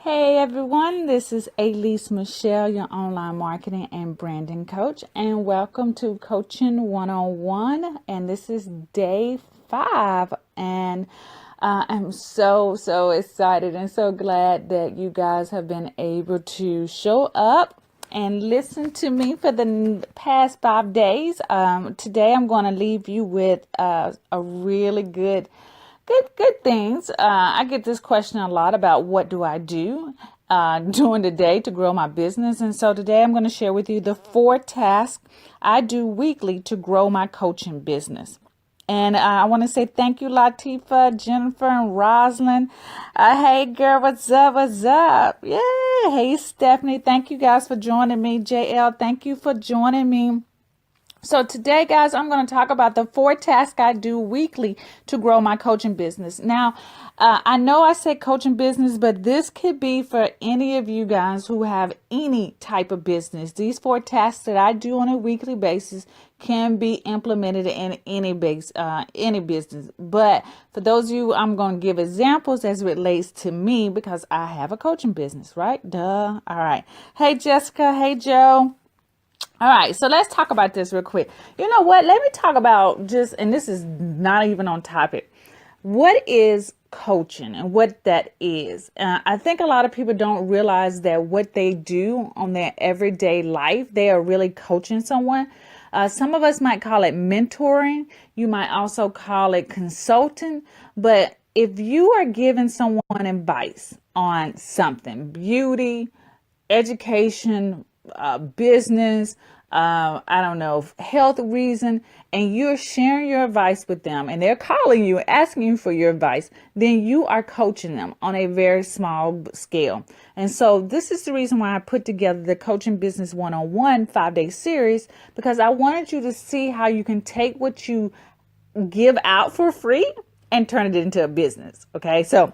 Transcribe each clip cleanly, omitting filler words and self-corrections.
Hey everyone, this is Alease Michelle, your online marketing and branding coach, and welcome to Coaching 101. And this is day 5, and I'm so excited and so glad that you guys have been able to show up and listen to me for the past 5 days. Today I'm going to leave you with a really good things. I get this question a lot about what do I do during the day to grow my business. And so today I'm going to share with you the 4 tasks I do weekly to grow my coaching business. And I want to say thank you, Latifa, Jennifer, and Rosalind. Hey, girl, what's up? What's up? Yeah. Hey, Stephanie. Thank you guys for joining me. JL, thank you for joining me. So today, guys, I'm going to talk about the 4 tasks I do weekly to grow my coaching business. Now, I know I said coaching business, but this could be for any of you guys who have any type of business. These 4 tasks that I do on a weekly basis can be implemented in any business. But for those of you, I'm going to give examples as it relates to me because I have a coaching business, right? Duh. All right. Hey, Jessica. Hey, Joe. All right, so let's talk about this real quick. You know what? Let me talk about and this is not even on topic. What is coaching and what that is? I think a lot of people don't realize that what they do on their everyday life, they are really coaching someone. Some of us might call it mentoring. You might also call it consulting. But if you are giving someone advice on something, beauty, education, business, I don't know, health reason, and you're sharing your advice with them and they're calling you, asking you for your advice, then you are coaching them on a very small scale. And so this is the reason why I put together the Coaching Business 101 5-day series, because I wanted you to see how you can take what you give out for free and turn it into a business. Okay, so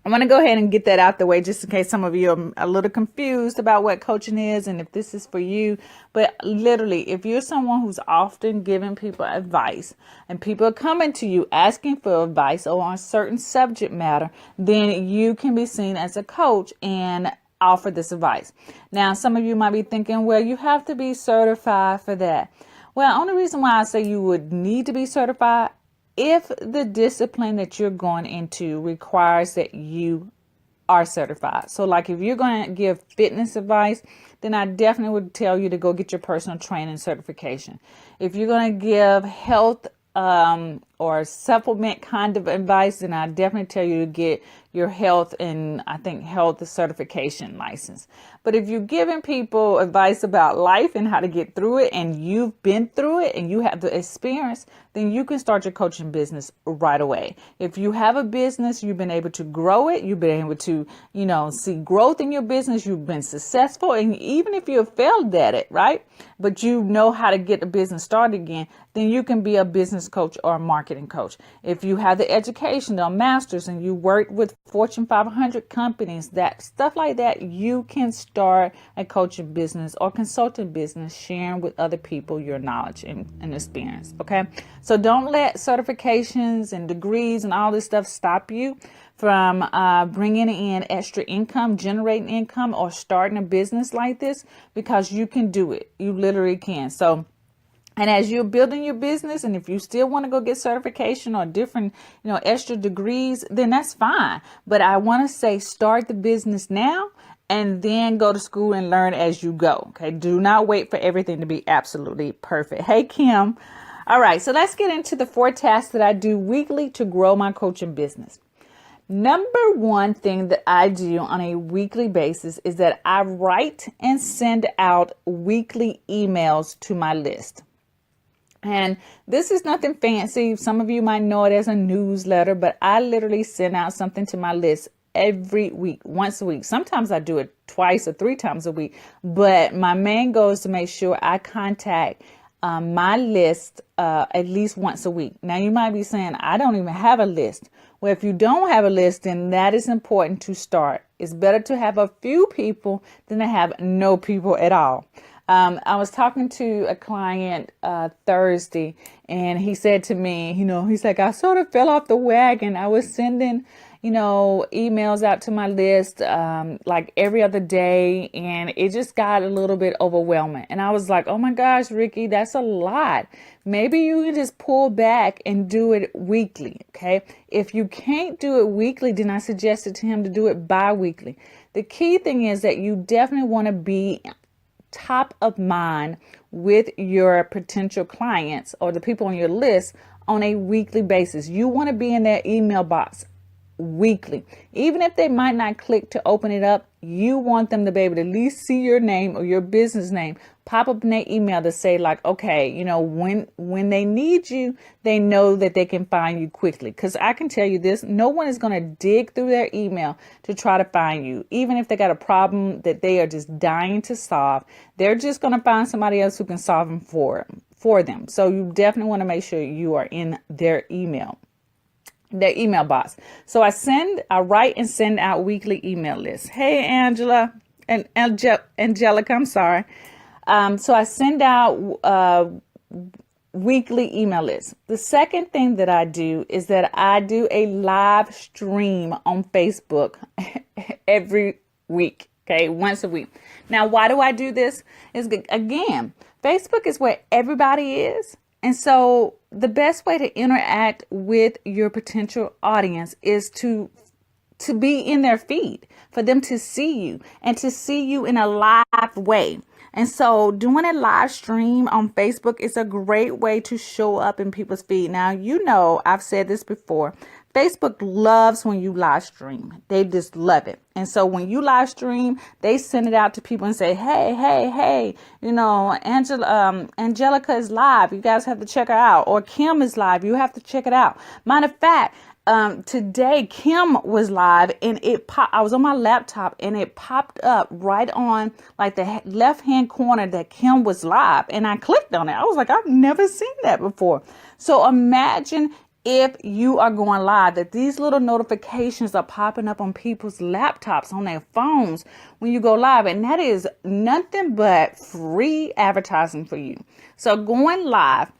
I'm going to go ahead and get that out the way just in case some of you are a little confused about what coaching is and if this is for you. But literally, if you're someone who's often giving people advice and people are coming to you asking for advice or on a certain subject matter, then you can be seen as a coach and offer this advice. Now, some of you might be thinking, well, you have to be certified for that. Well, only reason why I say you would need to be certified if the discipline that you're going into requires that you are certified. So like if you're going to give fitness advice, then I definitely would tell you to go get your personal training certification. If you're going to give health or supplement kind of advice, then I definitely tell you to get your health and I think health certification license. But if you're giving people advice about life and how to get through it and you've been through it and you have the experience, then you can start your coaching business right away. If you have a business, you've been able to grow it, you've been able to, see growth in your business, you've been successful, and even if you have failed at it, right? But you know how to get the business started again, then you can be a business coach or a marketing coach. If you have the education, the master's, and you work with Fortune 500 companies, that stuff like that, you can start a coaching business or consulting business, sharing with other people your knowledge and experience. Okay. So don't let certifications and degrees and all this stuff stop you from bringing in extra income, generating income, or starting a business like this, because you can do it. You literally can. So, and as you're building your business, and if you still want to go get certification or different, extra degrees, then that's fine. But I want to say start the business now and then go to school and learn as you go. Okay. Do not wait for everything to be absolutely perfect. Hey, Kim. All right. So let's get into the 4 tasks that I do weekly to grow my coaching business. Number 1 thing that I do on a weekly basis is that I write and send out weekly emails to my list. And this is nothing fancy. Some of you might know it as a newsletter, but I literally send out something to my list every week, once a week. Sometimes I do it twice or 3 times a week, but my main goal is to make sure I contact my list at least once a week. Now you might be saying, I don't even have a list. Well, if you don't have a list, then that is important to start. It's better to have a few people than to have no people at all. I was talking to a client Thursday, and he said to me, he's like, I sort of fell off the wagon. I was sending, emails out to my list like every other day, and it just got a little bit overwhelming. And I was like, oh my gosh, Ricky, that's a lot. Maybe you can just pull back and do it weekly, okay? If you can't do it weekly, then I suggested to him to do it bi-weekly. The key thing is that you definitely want to be top of mind with your potential clients or the people on your list on a weekly basis. You want to be in their email box weekly. Even if they might not click to open it up, you want them to be able to at least see your name or your business name pop up in their email to say like, okay, when they need you, they know that they can find you quickly. Because I can tell you this, no one is going to dig through their email to try to find you. Even if they got a problem that they are just dying to solve, they're just going to find somebody else who can solve them for them. So you definitely want to make sure you are in their email box. So I write and send out weekly email lists. Hey, Angela and Angelica, I'm sorry. So I send out weekly email lists. The second thing that I do is that I do a live stream on Facebook every week. Okay, once a week. Now, why do I do this? Is again, Facebook is where everybody is. And so the best way to interact with your potential audience is to be in their feed, for them to see you and to see you in a live way. And so doing a live stream on Facebook is a great way to show up in people's feed. Now, I've said this before. Facebook loves when you live stream. They just love it. And so when you live stream, they send it out to people and say, hey, Angelica is live. You guys have to check her out. Or Kim is live. You have to check it out. Matter of fact, today Kim was live, and I was on my laptop and it popped up right on like the left hand corner that Kim was live, and I clicked on it. I was like, I've never seen that before. So imagine if you are going live, that these little notifications are popping up on people's laptops, on their phones when you go live. And that is nothing but free advertising for you. So going live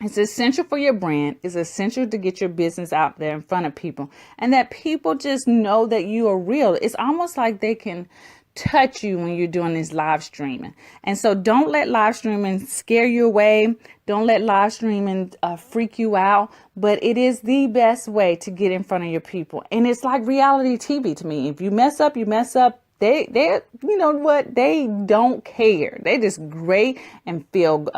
is essential for your brand. It's essential to get your business out there in front of people, and that people just know that you are real. It's almost like they can touch you when you're doing this live streaming. And so don't let live streaming scare you away. Don't let live streaming freak you out. But it is the best way to get in front of your people. And it's like reality TV to me. If you mess up, you mess up. They you know what? They don't care. They just great and feel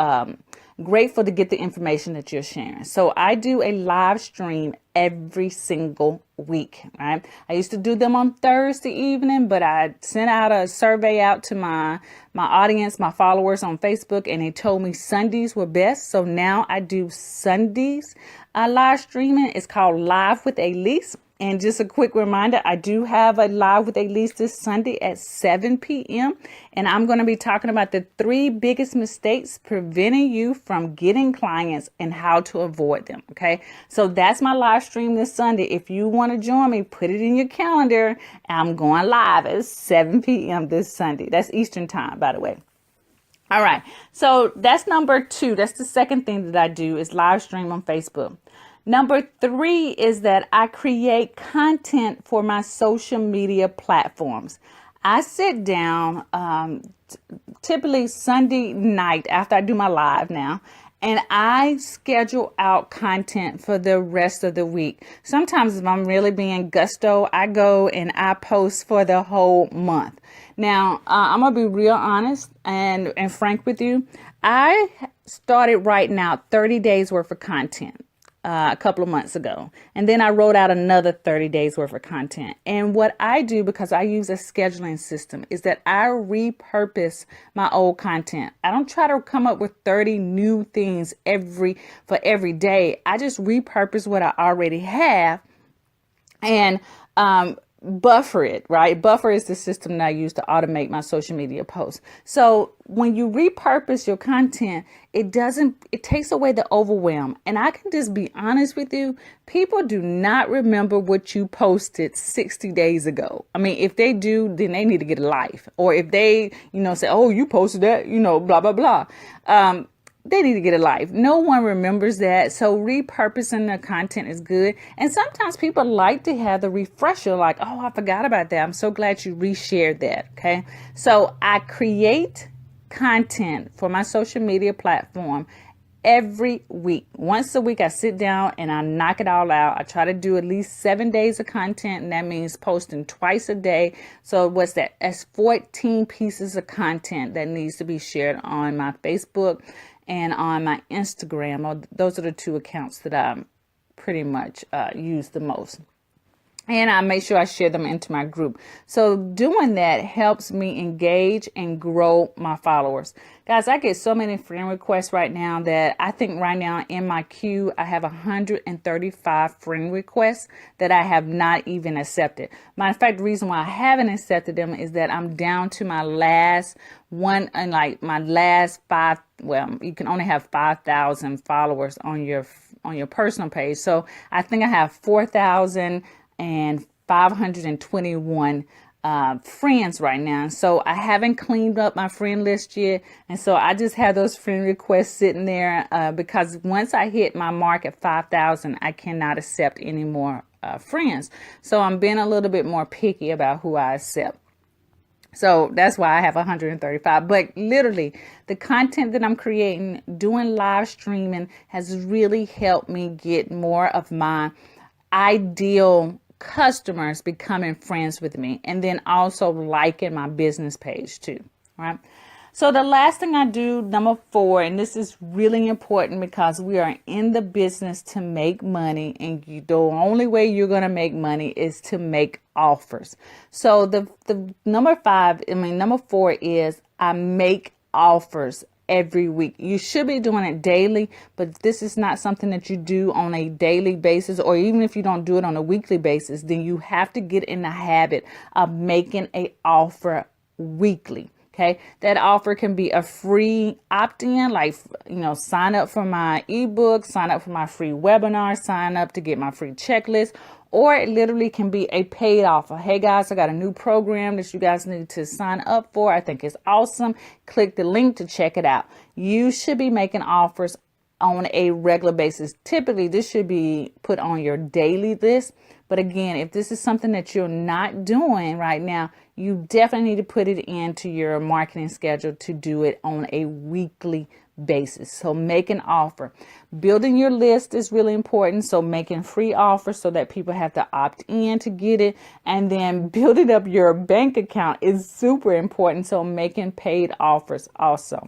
grateful to get the information that you're sharing. So I do a live stream every single week, right? I used to do them on Thursday evening, but I sent out a survey out to my audience, my followers on Facebook, and they told me Sundays were best. So now I do Sundays live streaming. It's called Live with Alease. And just a quick reminder, I do have a live with Alease this Sunday at 7 p.m. And I'm going to be talking about the 3 biggest mistakes preventing you from getting clients and how to avoid them. Okay, so that's my live stream this Sunday. If you want to join me, put it in your calendar. I'm going live at 7 p.m. this Sunday. That's Eastern time, by the way. All right, so that's number 2. That's the second thing that I do is live stream on Facebook. Number 3 is that I create content for my social media platforms. I sit down typically Sunday night after I do my live now, and I schedule out content for the rest of the week. Sometimes if I'm really being gusto, I go and I post for the whole month. Now, I'm going to be real honest and frank with you. I started writing out 30 days worth of content a couple of months ago. And then I wrote out another 30 days worth of content. And what I do, because I use a scheduling system, is that I repurpose my old content. I don't try to come up with 30 new things for every day. I just repurpose what I already have and buffer it, right? Buffer is the system that I use to automate my social media posts. So when you repurpose your content, it takes away the overwhelm. And I can just be honest with you, people do not remember what you posted 60 days ago. I mean, if they do, then they need to get a life. Or if they, say, oh, you posted that, blah, blah, blah. they need to get a life. No one remembers that. So repurposing the content is good. And sometimes people like to have the refresher, like, oh, I forgot about that. I'm so glad you reshared that. Okay. So I create content for my social media platform every week. Once a week, I sit down and I knock it all out. I try to do at least 7 days of content, and that means posting twice a day. So what's that? That's 14 pieces of content that needs to be shared on my Facebook and on my Instagram. Those are the two accounts that I pretty much use the most. And I make sure I share them into my group. So doing that helps me engage and grow my followers. Guys, I get so many friend requests right now that I think right now in my queue, I have 135 friend requests that I have not even accepted. Matter of fact, the reason why I haven't accepted them is that I'm down to my last one, and like my last five. Well, you can only have 5,000 followers on your personal page. So I think I have 4,521 friends right now. So I haven't cleaned up my friend list yet. And so I just have those friend requests sitting there because once I hit my mark at 5,000, I cannot accept any more friends. So I'm being a little bit more picky about who I accept. So that's why I have 135. But literally, the content that I'm creating, doing live streaming, has really helped me get more of my ideal customers becoming friends with me, and then also liking my business page too. Right. So the last thing I do, number 4, and this is really important because we are in the business to make money, and the only way you're going to make money is to make offers. So the number 4 is I make offers every week. You should be doing it daily, but this is not something that you do on a daily basis, or even if you don't do it on a weekly basis, then you have to get in the habit of making an offer weekly. Okay, that offer can be a free opt-in, like, sign up for my ebook, sign up for my free webinar, sign up to get my free checklist, or it literally can be a paid offer. Hey guys, I got a new program that you guys need to sign up for. I think it's awesome. Click the link to check it out. You should be making offers on a regular basis. Typically, this should be put on your daily list. But again, if this is something that you're not doing right now, you definitely need to put it into your marketing schedule to do it on a weekly basis. So make an offer. Building your list is really important. So making free offers so that people have to opt in to get it. And then building up your bank account is super important. So making paid offers also.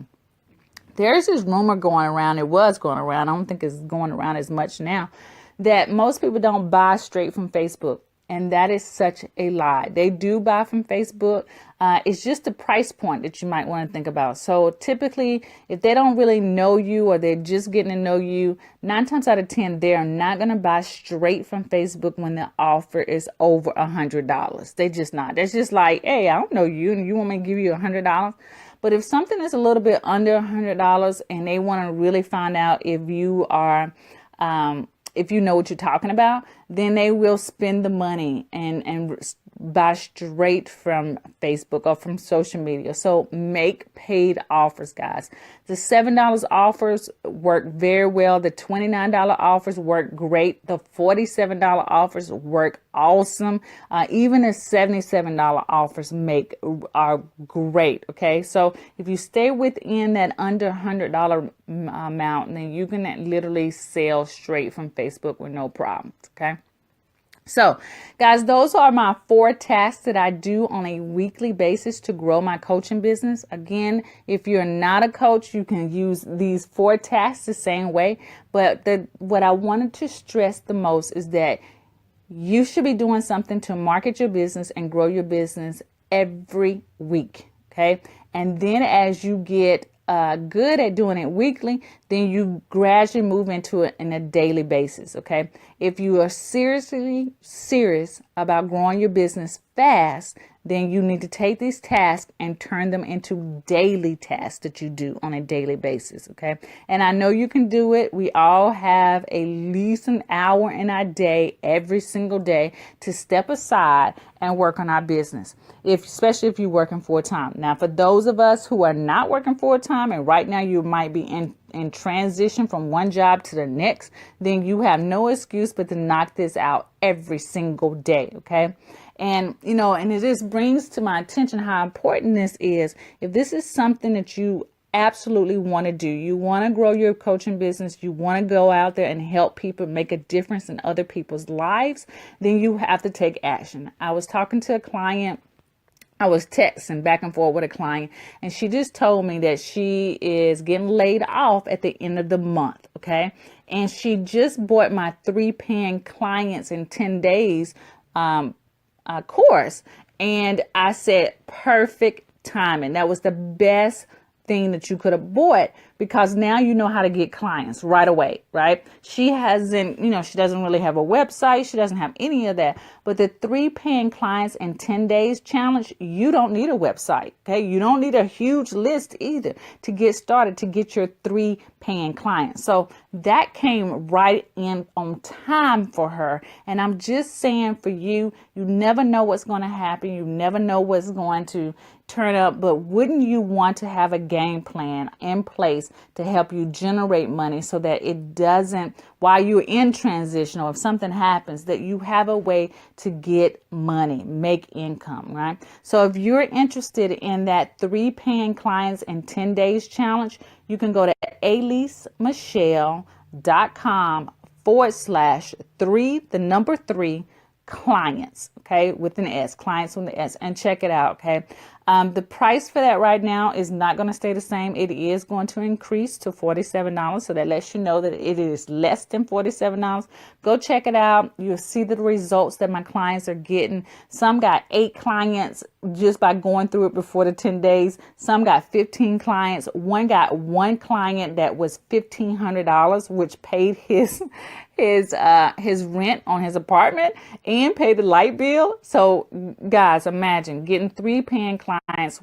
There's this rumor going around. It was going around. I don't think it's going around as much now, that most people don't buy straight from Facebook. And that is such a lie. They do buy from Facebook. It's just the price point that you might want to think about. So typically, if they don't really know you or they're just getting to know you, 9 times out of 10, they're not going to buy straight from Facebook when the offer is over $100. They just not. That's just like, hey, I don't know you and you want me to give you $100. But if something is a little bit under $100 and they want to really find out if you are, if you know what you're talking about, then they will spend the money and buy straight from Facebook or from social media. So make paid offers, guys. The $7 offers work very well. The $29 offers work great. The $47 offers work awesome. Even the $77 offers are great. Okay, so if you stay within that under $100 amount, then you can literally sell straight from Facebook with no problems. Okay. So, guys, those are my 4 tasks that I do on a weekly basis to grow my coaching business. Again, if you're not a coach, you can use these 4 tasks the same way. But what I wanted to stress the most is that you should be doing something to market your business and grow your business every week. Okay. And then as you get good at doing it weekly, then you gradually move into it on a daily basis. Okay. If you are seriously serious about growing your business fast, then you need to take these tasks and turn them into daily tasks that you do on a daily basis. Okay. And I know you can do it. We all have at least an hour in our day, every single day, to step aside and work on our business, especially if you're working full time. Now, for those of us who are not working full time, and right now you might be and transition from one job to the next, then you have no excuse but to knock this out every single day. Okay. And, and it just brings to my attention how important this is. If this is something that you absolutely want to do, you want to grow your coaching business, you want to go out there and help people make a difference in other people's lives, then you have to take action. I was talking to a client. I was texting back and forth with a client, and she just told me that she is getting laid off at the end of the month. Okay. And she just bought my 3 paying clients in 10 days course. And I said, perfect timing. That was the best thing that you could have bought, because now you know how to get clients right away, right? She hasn't, she doesn't really have a website. She doesn't have any of that. But the 3 paying clients in 10 days challenge, you don't need a website. Okay. You don't need a huge list either to get started, to get your 3 paying clients. So that came right in on time for her. And I'm just saying, for you, you never know what's going to happen. You never know what's going to turn up, but wouldn't you want to have a game plan in place to help you generate money so that it doesn't, while you're in transition, or if something happens, that you have a way to get money, make income, right? So if you're interested in that 3 paying clients in 10 days challenge, you can go to aleasemichelle.com/3 clients, okay, with an S, clients with an S, and check it out, okay. The price for that right now is not going to stay the same. It is going to increase to $47. So that lets you know that it is less than $47. Go check it out. You'll see the results that my clients are getting. Some got 8 clients just by going through it before the 10 days. Some got 15 clients. One got 1 client that was $1,500, which paid his rent on his apartment and paid the light bill. So guys, imagine getting 3 paying clients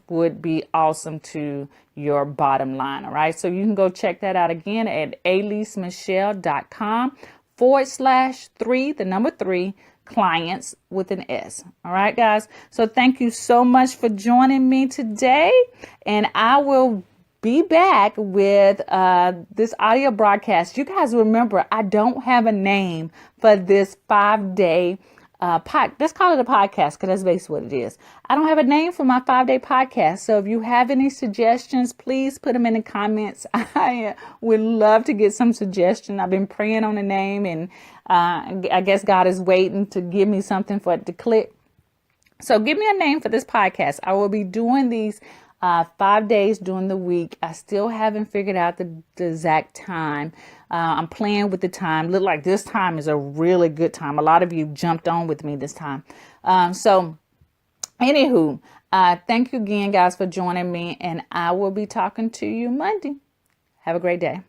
would be awesome to your bottom line. All right. So you can go check that out again at aleasemichelle.com/3 clients with an S. All right, guys. So thank you so much for joining me today. And I will be back with this audio broadcast. You guys remember, I don't have a name for this 5-day let's call it a podcast, because that's basically what it is. I don't have a name for my 5-day podcast. So if you have any suggestions, please put them in the comments. I would love to get some suggestions. I've been praying on a name, and I guess God is waiting to give me something for it to click. So give me a name for this podcast. I will be doing these 5 days during the week. I still haven't figured out the exact time. I'm playing with the time. Look like this time is a really good time. A lot of you jumped on with me this time. So anywho, thank you again, guys, for joining me, and I will be talking to you Monday. Have a great day.